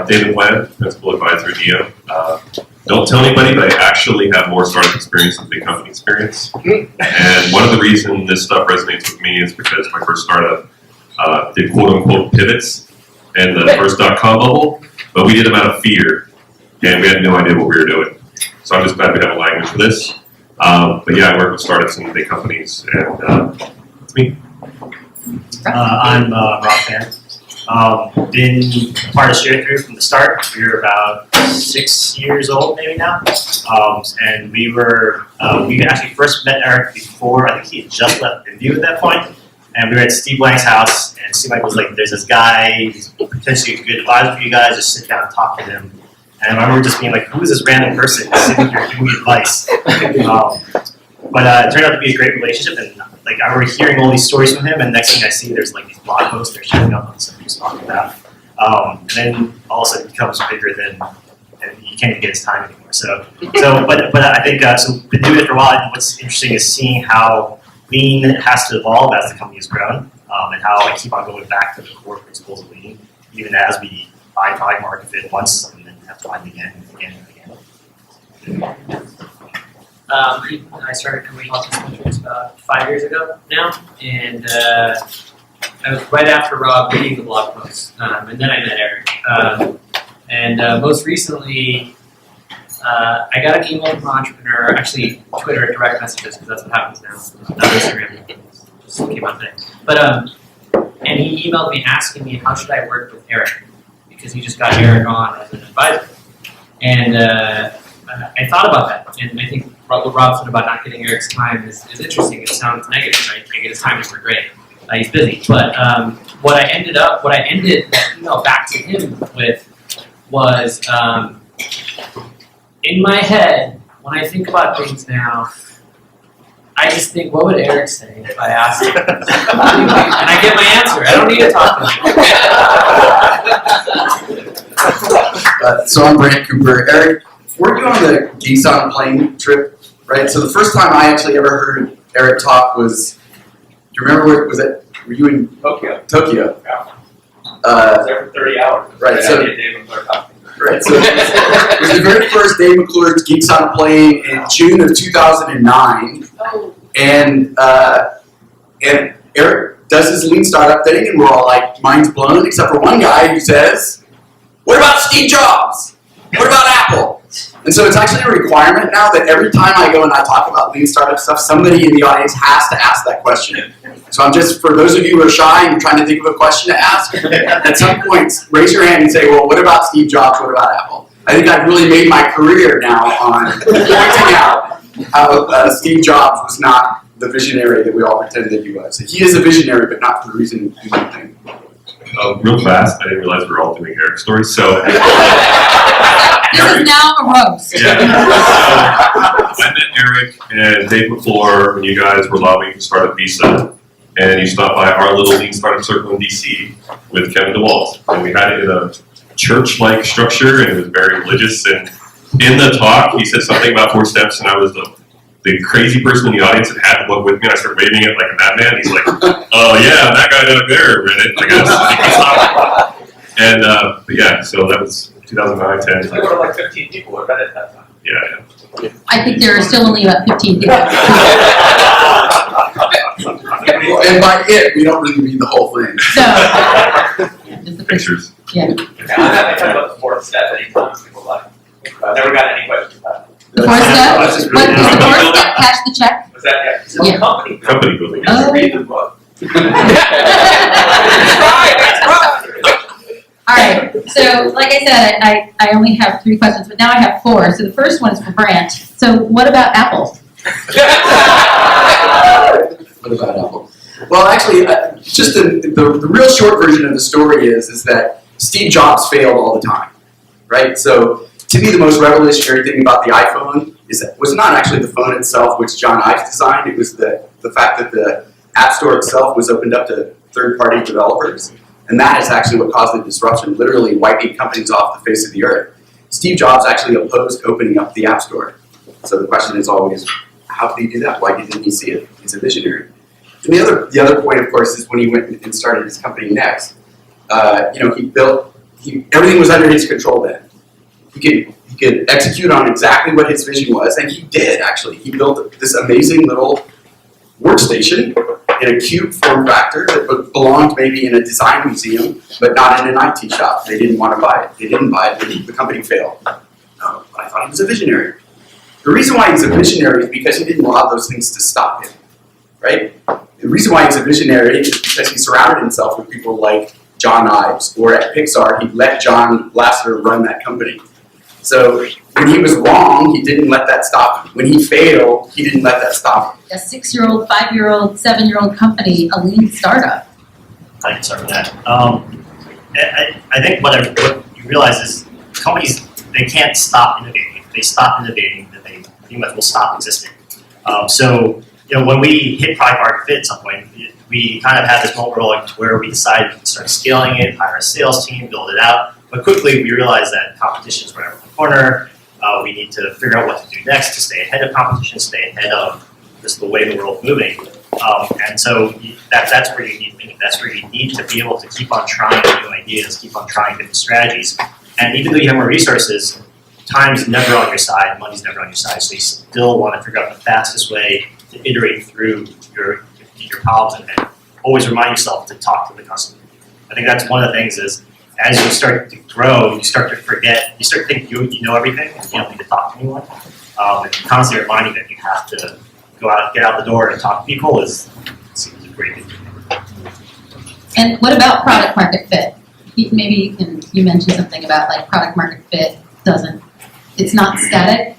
David Webb, Principal Advisor at NEO. Don't tell anybody, but I actually have more startup experience than big company experience. And one of the reasons this stuff resonates with me is because my first startup did quote-unquote pivots in the first .com bubble, but we did them out of fear, and we had no idea what we were doing. So I'm just glad we have a language for this. But yeah, I work with startups and big companies, and that's me. I'm Rob Fan. Been part of Sharethrough from the start. We were about 6 years old maybe now. And we actually first met Eric before, I think he had just left View at that point. And we were at Steve Blank's house, and Steve Blank was like, there's this guy, he's potentially a good advisor for you guys, just sit down and talk to him. And I remember just being like, who is this random person sitting here giving me advice? But it turned out to be a great relationship, and like I remember hearing all these stories from him, and next thing I see, there's like these blog posts they're showing up on something he's talking about. And then all of a sudden it becomes bigger than, and you can't even get his time anymore. But I think, so been doing it for a while, and what's interesting is seeing how Lean has to evolve as the company has grown, and how I keep on going back to the core principles of Lean, even as we find product market fit once, and then have to find it again and again and again. I started coming off this metrics about 5 years ago now, and I was right after Rob reading the blog post, and then I met Eric. Most recently, I got an email from an entrepreneur, actually Twitter direct messages, because that's what happens now, not Instagram, just came out today. But, and he emailed me asking me how should I work with Eric, because he just got Eric on as an advisor. And I thought about that, and I think what Rob said about not getting Eric's time is interesting. It sounds negative, right? I get his time is great. He's busy. But what I ended the email back to him with was, in my head, when I think about things now, I just think, what would Eric say if I asked him? And I get my answer. I don't need to talk to him. So I'm Brant Cooper. Eric, weren't you on the Geeks on a Plane trip? Right, so the first time I actually ever heard Eric talk was, do you remember where was it? Were you in Tokyo? Yeah. I was there for 30 hours. Right, so Dave McClure coffee. Right, so it was the very first Dave McClure's Geeks on a Plane in June of 2009, and Eric does his Lean startup thing, and we're all like minds blown, except for one guy who says, "What about Steve Jobs? What about Apple?" And so it's actually a requirement now that every time I go and I talk about Lean startup stuff, somebody in the audience has to ask that question. So I'm just, for those of you who are shy and trying to think of a question to ask, at some point, raise your hand and say, well, what about Steve Jobs? What about Apple? I think I've really made my career now on pointing out how Steve Jobs was not the visionary that we all pretended that he was. He is a visionary, but not for the reason you might think. Real fast, I didn't realize we were all doing Eric stories, so. This is now a roast. Yeah. So, I met Eric and Dave McClure when you guys were lobbying to start up Visa, and you stopped by our little Lean Startup Circle in DC with Kevin DeWalt. And we had it in a church-like structure, and it was very religious. And in the talk, he said something about 4 steps, and I was the crazy person in the audience that had the book with me, and I started waving it like a madman. He's like, oh yeah, that guy down there read it, I guess. And, but yeah, so that was 2009, 10. There were like 15 people who read it at that time. Yeah. I think there are still only about 15 people. And by it, we don't really mean the whole thing. So, just the Pictures. Yeah. I'm happy to talk about the 4th step anytime people like. I've never got any questions about it. The 4th step? What is the 4th step? Cash the check? Was that, yeah, it's Yeah. company building. Just read the book. All right. So, like I said, I only have 3 questions, but now I have 4. So the first one is for Brant. So, what about Apple? What about Apple? Well, actually, just the real short version of the story is that Steve Jobs failed all the time, right? So, to me, the most revolutionary thing about the iPhone was not actually the phone itself, which John Ives designed. It was the fact that the App Store itself was opened up to third-party developers. And that is actually what caused the disruption, literally wiping companies off the face of the earth. Steve Jobs actually opposed opening up the App Store. So the question is always, how did he do that? Why didn't he see it? He's a visionary. And the other point, of course, is when he went and started his company Next. He built everything was under his control then. He could execute on exactly what his vision was, and he did actually. He built this amazing little workstation in a cube form factor that belonged maybe in a design museum, but not in an IT shop. They didn't want to buy it. They didn't buy it. The company failed. But I thought he was a visionary. The reason why he's a visionary is because he didn't allow those things to stop him, right? The reason why he's a visionary is because he surrounded himself with people like John Ives, or at Pixar, he let John Lasseter run that company. So when he was wrong, he didn't let that stop him. When he failed, he didn't let that stop him. A 6-year-old, 5-year-old, 7-year-old company, a lean startup. I can start with that. I think what you realize is companies, they can't stop innovating. If they stop innovating, then they pretty much will stop existing. So when we hit product market fit at some point, we kind of had this moment where we decided to start scaling it, hire a sales team, build it out. But quickly we realized that competition is right around the corner. We need to figure out what to do next to stay ahead of competition, stay ahead of just the way the world's moving. And so that's where you need thinking. That's where you need to be able to keep on trying new ideas, keep on trying different strategies. And even though you have more resources, time's never on your side, money's never on your side. So you still want to figure out the fastest way to iterate through your problems and always remind yourself to talk to the customer. I think that's one of the things is as you start to grow, you start to forget, you start to think you know everything and you don't need to talk to anyone. And constantly reminding that you have to go out, get out the door and talk to people is a great thing. And what about product market fit? Maybe you mentioned something about like product market fit it's not static.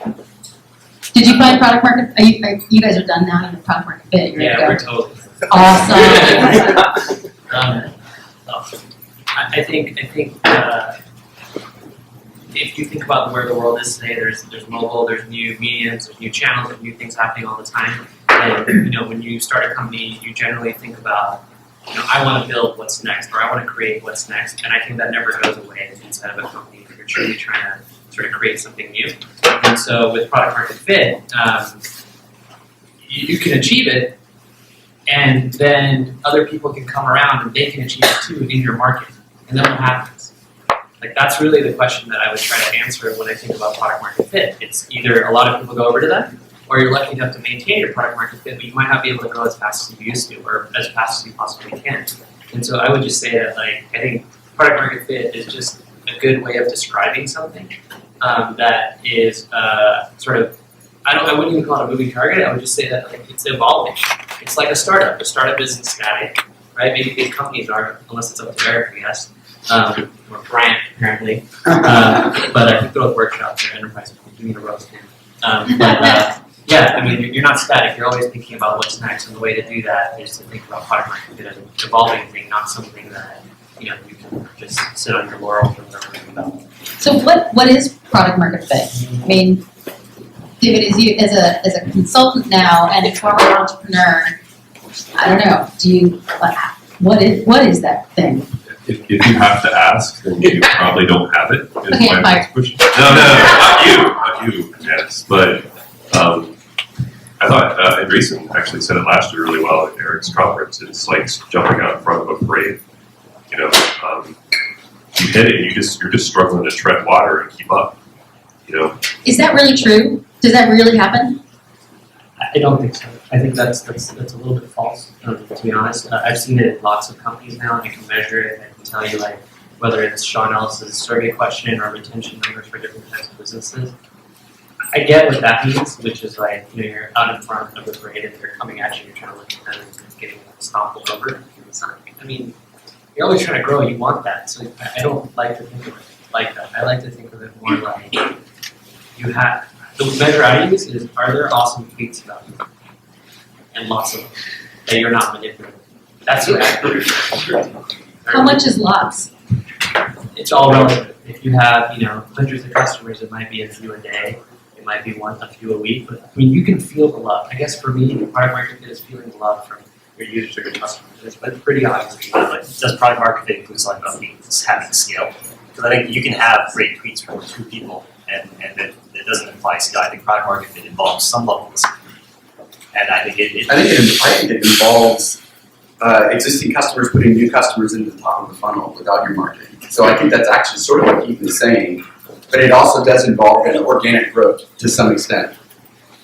Did you find product market, you guys are done now in the product market fit? Yeah, we're totally. Awesome. I think if you think about where the world is today, there's mobile, there's new mediums, there's new channels, there's new things happening all the time. And when you start a company, you generally think about, I want to build what's next, or I want to create what's next. And I think that never goes away inside of a company if you're truly trying to sort of create something new. And so with product market fit, you can achieve it, and then other people can come around and they can achieve it too in your market. And then what happens? Like that's really the question that I would try to answer when I think about product market fit. It's either a lot of people go over to them, or you're lucky enough to maintain your product market fit, but you might not be able to grow as fast as you used to, or as fast as you possibly can. And so I would just say that I think product market fit is just a good way of describing something that is sort of, I wouldn't even call it a moving target. I would just say that it's evolving. It's like a startup. A startup isn't static, right? Maybe big companies aren't, unless it's up to Eric, I guess, or Grant apparently. But I think those workshops are enterprise. You need a roast him. Yeah, I mean, you're not static. You're always thinking about what's next, and the way to do that is to think about product market fit as an evolving thing, not something that you can just sit on your laurels and never think about. So what is product market fit? I mean, David, as a consultant now and a former entrepreneur, I don't know. What is that thing? If you have to ask, then you probably don't have it. Is Okay, my fine. next question. No, not you. Yes, but I thought Andreessen actually said it last year really well at Eric's conference. It's like jumping out in front of a parade. You hit it, and you're just struggling to tread water and keep up. Is that really true? Does that really happen? I don't think so. I think that's a little bit false, to be honest. I've seen it in lots of companies now, and I can measure it. I can tell you, whether it's Sean Ellis's survey question or retention numbers for different types of businesses. I get what that means, which is you're out in front of the parade and they're coming at you, you're trying to look at them and getting stomped over. I mean, you're always trying to grow, you want that. So I don't like to think of it like that. I like to think of it more like you have, the measure I use is, are there awesome tweets about you? And lots of them, that you're not manipulating. That's what I How much is lots? It's all relative. If you have, hundreds of customers, it might be a few a day. It might be a few a week. But I mean, you can feel the love. I guess for me, the product market fit is feeling the love from your users or your customers. But it's pretty obvious. Does product market fit include something about having scale? Because I think you can have great tweets from 2 people, and it doesn't imply scale. I think product market fit involves some level of scale. And I think it involves existing customers putting new customers into the top of the funnel without your marketing. So I think that's actually sort of what Ethan is saying, but it also does involve an organic growth to some extent.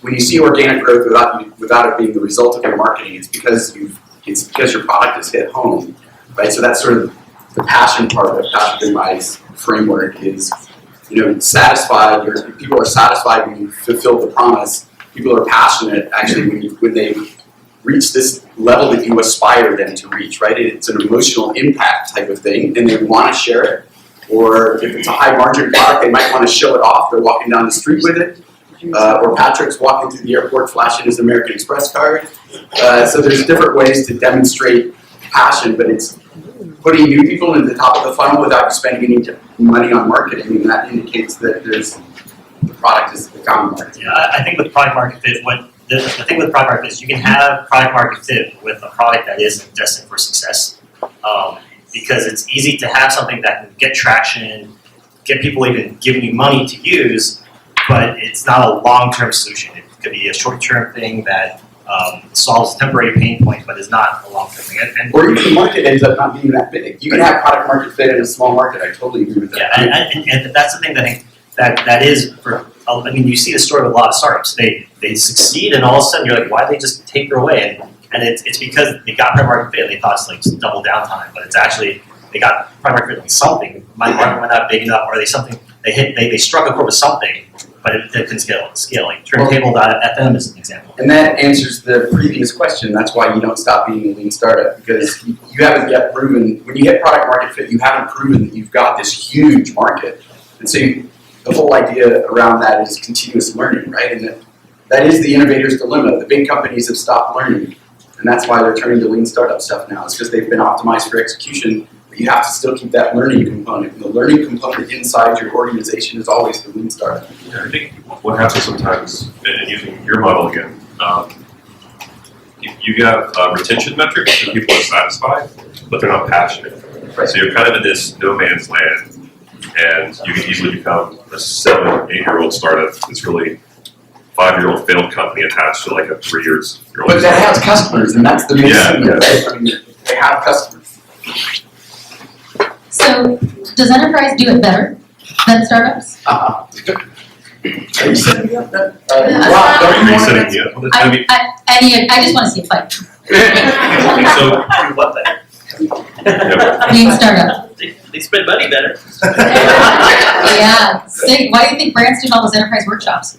When you see organic growth without it being the result of your marketing, it's because your product has hit home, right? So that's sort of the passion part of Patrick and Mike's framework is, satisfied. People are satisfied when you fulfill the promise. People are passionate actually when they reach this level that you aspire them to reach, right? It's an emotional impact type of thing, and they want to share it. Or if it's a high margin product, they might want to show it off. They're walking down the street with it. Or Patrick's walking through the airport flashing his American Express card. So there's different ways to demonstrate passion, but it's putting new people into the top of the funnel without spending any money on marketing, and that indicates that the product is the found market. Yeah, I think with product market fit, the thing with product market fit is you can have product market fit with a product that isn't destined for success, because it's easy to have something that can get traction, get people even giving you money to use, but it's not a long-term solution. It could be a short-term thing that solves a temporary pain point, but is not a long-term thing. Or even the market ends up not being that big. You can have product market fit in a small market. I totally agree with that. Yeah, and that's the thing that I think that is for. I mean, you see the story with a lot of startups. They succeed, and all of a sudden you're like, why did they just taper away? And it's because they got product market fit. And they thought it's like just double downtime, but it's actually they got product market fit like something. My market went not big enough, or they struck a chord with something, but it couldn't scale. Like turntable.fm is an example. And that answers the previous question. That's why you don't stop being a lean startup, because you haven't yet proven, when you hit product market fit, you haven't proven that you've got this huge market. And so the whole idea around that is continuous learning, right? And that is the innovator's dilemma. The big companies have stopped learning, and that's why they're turning to lean startup stuff now. It's because they've been optimized for execution, but you have to still keep that learning component. And the learning component inside your organization is always the lean startup. Yeah, I think what happens sometimes, and using your model again, you have retention metrics and people are satisfied, but they're not passionate. Right. So you're kind of in this no man's land, and you can easily become a 7 or 8-year-old startup that's really 5-year-old failed company attached to like a 3-year-old. But that has customers, and that's the main thing. Yeah. Right? I mean, they have customers. So, does enterprise do it better than startups? Are you setting me up? Rob, Are you resetting me up? Well, that's gonna be- I just want to see a fight. So, What better? yeah, Being startup. They spend money better. Yeah. Say, why do you think brands do all those enterprise workshops?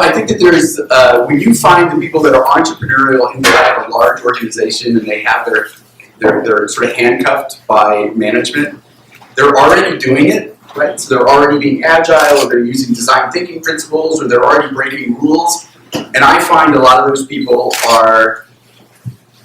I think that there's, when you find the people that are entrepreneurial inside of a large organization and they have they're sort of handcuffed by management, they're already doing it, right? So they're already being agile, or they're using design thinking principles, or they're already breaking rules. And I find a lot of those people are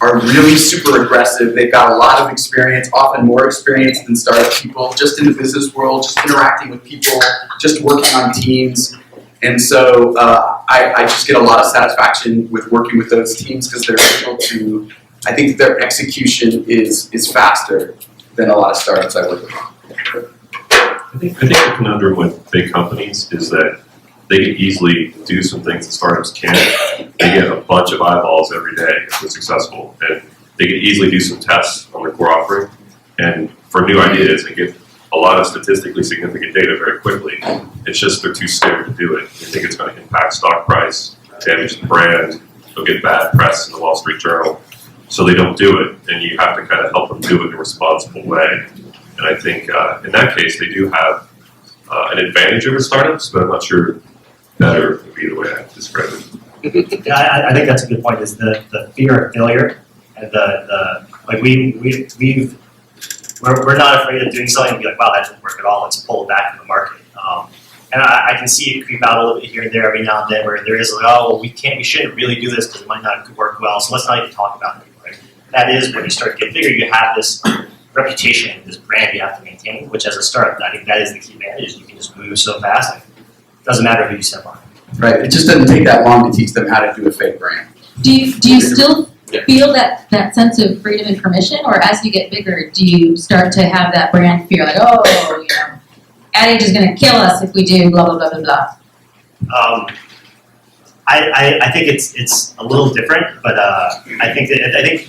really super aggressive. They've got a lot of experience, often more experience than startup people, just in the business world, just interacting with people, just working on teams. And so I just get a lot of satisfaction with working with those teams because they're able to, I think that their execution is faster than a lot of startups I work with. I think the conundrum with big companies is that they can easily do some things that startups can't. They get a bunch of eyeballs every day if they're successful, and they can easily do some tests on their core offering. And for new ideas, they get a lot of statistically significant data very quickly. It's just they're too scared to do it. They think it's going to impact stock price, damage the brand, they'll get bad press in the Wall Street Journal. So they don't do it, and you have to kind of help them do it in a responsible way. And I think in that case, they do have an advantage over startups, but I'm not sure better would be the way I describe it. Yeah, I think that's a good point. Is the fear of failure, and we're not afraid of doing something and be like, wow, that didn't work at all. Let's pull it back in the market. And I can see it creep out a little bit here and there every now and then, where there is like, oh, well, we shouldn't really do this because it might not work well. So let's not even talk about it. Right? That is when you start to get bigger, you have this reputation, this brand you have to maintain. Which as a startup, I think that is the key advantage. You can just move so fast. It doesn't matter who you step on. Right. It just doesn't take that long to teach them how to do a fake brand. Do you still feel that sense of freedom and permission, or as you get bigger, do you start to have that brand fear, like, oh, Ad Age is going to kill us if we do blah blah blah blah blah? I think it's a little different, but I think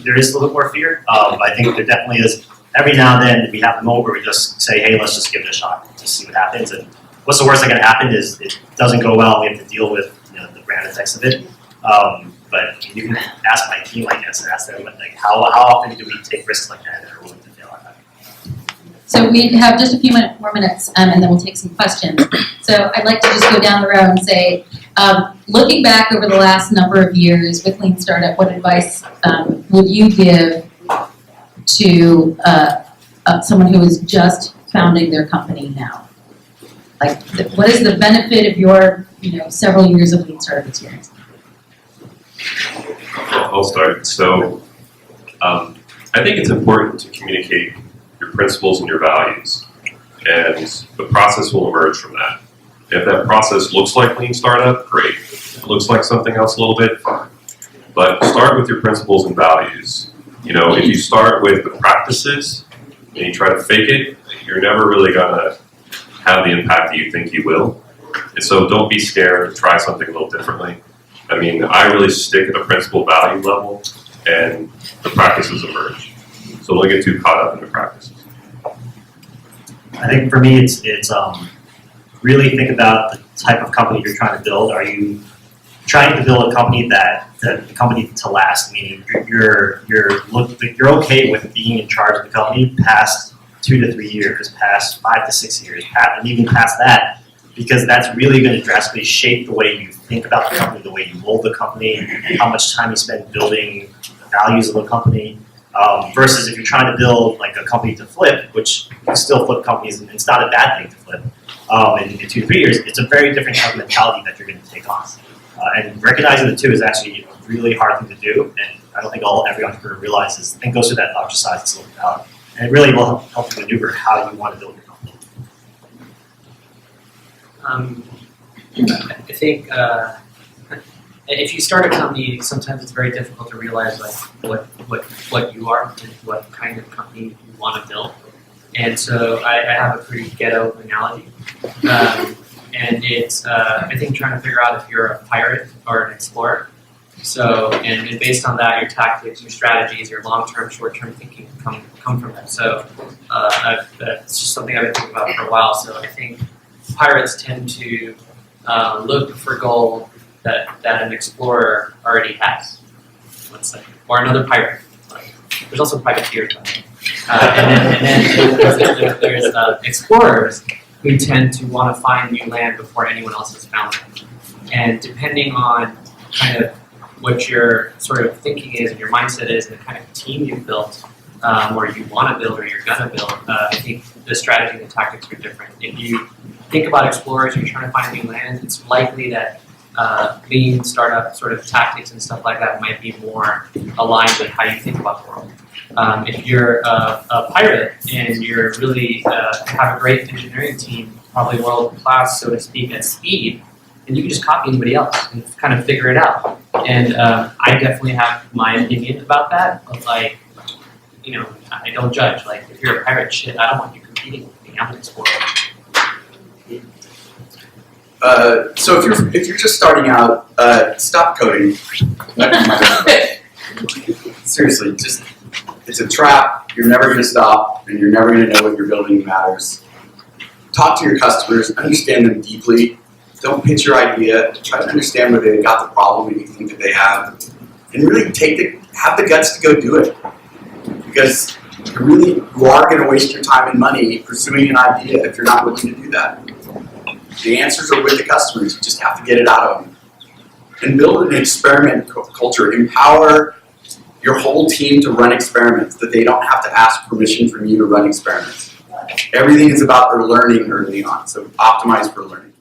there is a little bit more fear. I think there definitely is. Every now and then we have a moment where we just say, hey, let's just give it a shot, just see what happens. And what's the worst that can happen is it doesn't go well. We have to deal with the brand effects of it. But you can ask my team, I guess, and ask them like how often do we take risks like that and are willing to fail at that. So we have just a few more minutes, and then we'll take some questions. So I'd like to just go down the road and say, looking back over the last number of years with Lean Startup, what advice would you give to someone who is just founding their company now? Like, what is the benefit of your, several years of Lean Startup experience? I'll start. So, I think it's important to communicate your principles and your values, and the process will emerge from that. If that process looks like Lean Startup, great. If it looks like something else a little bit, fine. But start with your principles and values. If you start with the practices and you try to fake it, you're never really gonna have the impact that you think you will. And so don't be scared to try something a little differently. I mean, I really stick at the principle value level, and the practices emerge. So don't get too caught up in the practices. I think for me, it's really think about the type of company you're trying to build. Are you trying to build a company the company to last? Meaning you're okay with being in charge of the company past 2 to 3 years, past 5 to 6 years, and even past that, because that's really going to drastically shape the way you think about the company, the way you mold the company, how much time you spend building the values of the company. Versus if you're trying to build like a company to flip, which you still flip companies, and it's not a bad thing to flip. In 2 to 3 years, it's a very different type of mentality that you're going to take on. And recognizing the two is actually a really hard thing to do, and I don't think every entrepreneur realizes and goes through that exercise to slow down. And it really will help you maneuver how you want to build your company. I think if you start a company, sometimes it's very difficult to realize like what you are and what kind of company you want to build. And so I have a pretty ghetto analogy, and it's I think trying to figure out if you're a pirate or an explorer. So and based on that, your tactics, your strategies, your long-term, short-term thinking come from that. So that's just something I've been thinking about for a while. So I think pirates tend to look for gold that an explorer already has, let's say, or another pirate. There's also privateers. And then there's explorers who tend to want to find new land before anyone else has found it. And depending on kind of what your sort of thinking is and your mindset is and the kind of team you've built, or you want to build or you're going to build, I think the strategy and the tactics are different. If you think about explorers, you're trying to find new land, it's likely that Lean Startup sort of tactics and stuff like that might be more aligned with how you think about the world. If you're a pirate and you're really have a great engineering team, probably world class, so to speak, at speed, and you can just copy anybody else and kind of figure it out. And I definitely have my opinion about that, but like, I don't judge. Like, if you're a pirate, shit, I don't want you competing with me. I'm an explorer. So if you're just starting out, stop coding. Seriously, it's a trap. You're never going to stop, and you're never going to know what you're building matters. Talk to your customers, understand them deeply. Don't pitch your idea. Try to understand where they got the problem that you think that they have, and really have the guts to go do it. Because you are going to waste your time and money pursuing an idea if you're not willing to do that. The answers are with the customers. You just have to get it out of them. And build an experiment culture. Empower your whole team to run experiments, that they don't have to ask permission from you to run experiments. Everything is about their learning early on, so optimize for learning.